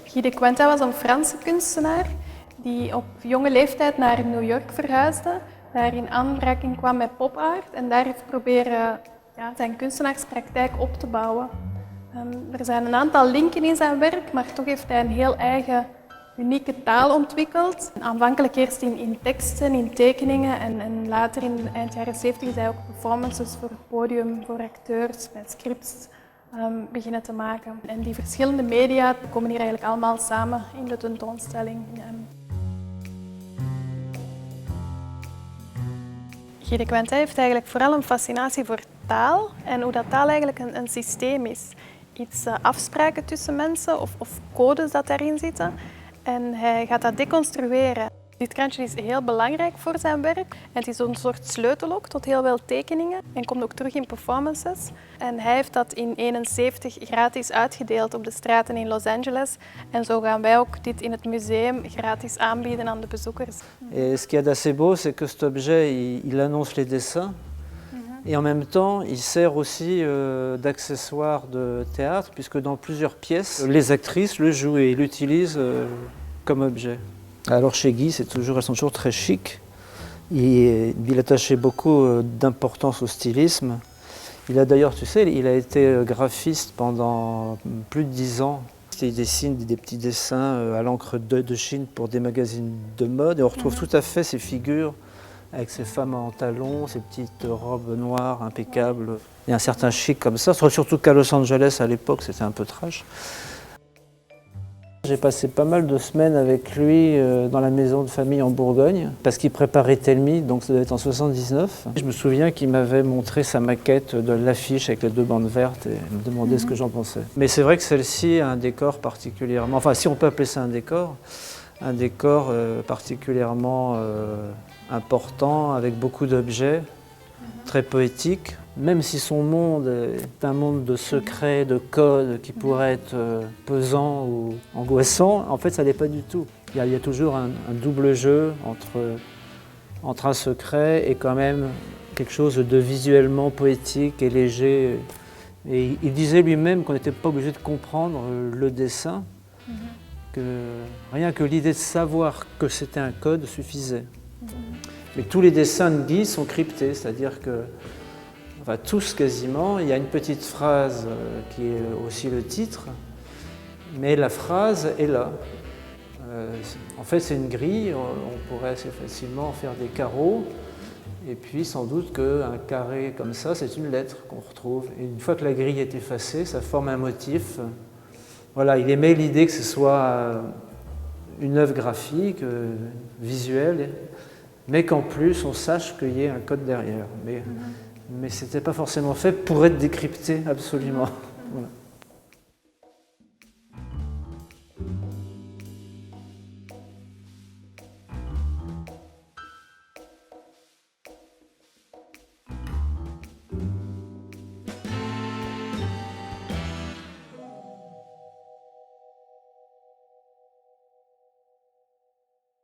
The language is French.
Guy de Quenta was een Franse kunstenaar die op jonge leeftijd naar New York verhuisde, daar in aanraking kwam met pop-art en daar heeft proberen zijn kunstenaarspraktijk op te bouwen. Er zijn een aantal linken in zijn werk, maar toch heeft hij een heel eigen, unieke taal ontwikkeld. Aanvankelijk eerst in teksten, in tekeningen en later in eind jaren 70 is hij ook performances voor het podium, voor acteurs, met scripts beginnen te maken. En die verschillende media komen hier eigenlijk allemaal samen in de tentoonstelling. Guy de Quenta heeft eigenlijk vooral een fascinatie voor taal en hoe dat taal eigenlijk een systeem is. Iets afspraken tussen mensen of codes dat daarin zitten. En hij gaat dat deconstrueren. Dit krantje is heel belangrijk voor zijn werk. En het is een soort sleutel ook tot heel veel tekeningen en komt ook terug in performances. En hij heeft dat in 1971 gratis uitgedeeld op de straten in Los Angeles. En zo gaan wij ook dit in het museum gratis aanbieden aan de bezoekers. Et ce qu'il y a d'assez beau, c'est que cet objet, il annonce les dessins. Et en même temps, il sert aussi d'accessoire de théâtre, puisque dans plusieurs pièces, les actrices le jouent et l'utilisent comme objet. Alors chez Guy, elles sont toujours très chic. Il attachait beaucoup d'importance au stylisme. Il a d'ailleurs, tu sais, il a été graphiste pendant plus de 10 ans. Il dessine des petits dessins à l'encre de Chine pour des magazines de mode. Et on retrouve tout à fait ces figures avec ces femmes en talons, ces petites robes noires impeccables. Il y a un certain chic comme ça, surtout qu'à Los Angeles à l'époque c'était un peu trash. J'ai passé pas mal de semaines avec lui dans la maison de famille en Bourgogne parce qu'il préparait Tell-Me, donc ça devait être en 79. Je me souviens qu'il m'avait montré sa maquette de l'affiche avec les 2 bandes vertes et me demandait ce que j'en pensais. Mais c'est vrai que celle-ci a un décor particulièrement, enfin si on peut appeler ça un décor particulièrement important avec beaucoup d'objets, très poétique. Même si son monde est un monde de secrets, de codes qui pourrait être pesant ou angoissant, en fait ça l'est pas du tout. Il y a toujours un double jeu entre un secret et quand même quelque chose de visuellement poétique et léger. Et il disait lui-même qu'on n'était pas obligé de comprendre le dessin, que rien que l'idée de savoir que c'était un code suffisait. Mais tous les dessins de Guy sont cryptés, c'est-à-dire que, enfin tous quasiment, il y a une petite phrase qui est aussi le titre, mais la phrase est là. En fait c'est une grille, on pourrait assez facilement faire des carreaux, et puis sans doute qu'un carré comme ça c'est une lettre qu'on retrouve. Et une fois que la grille est effacée, ça forme un motif. Voilà, il aimait l'idée que ce soit une œuvre graphique, visuelle, mais qu'en plus on sache qu'il y ait un code derrière. Mais ce n'était pas forcément fait pour être décrypté absolument. Voilà.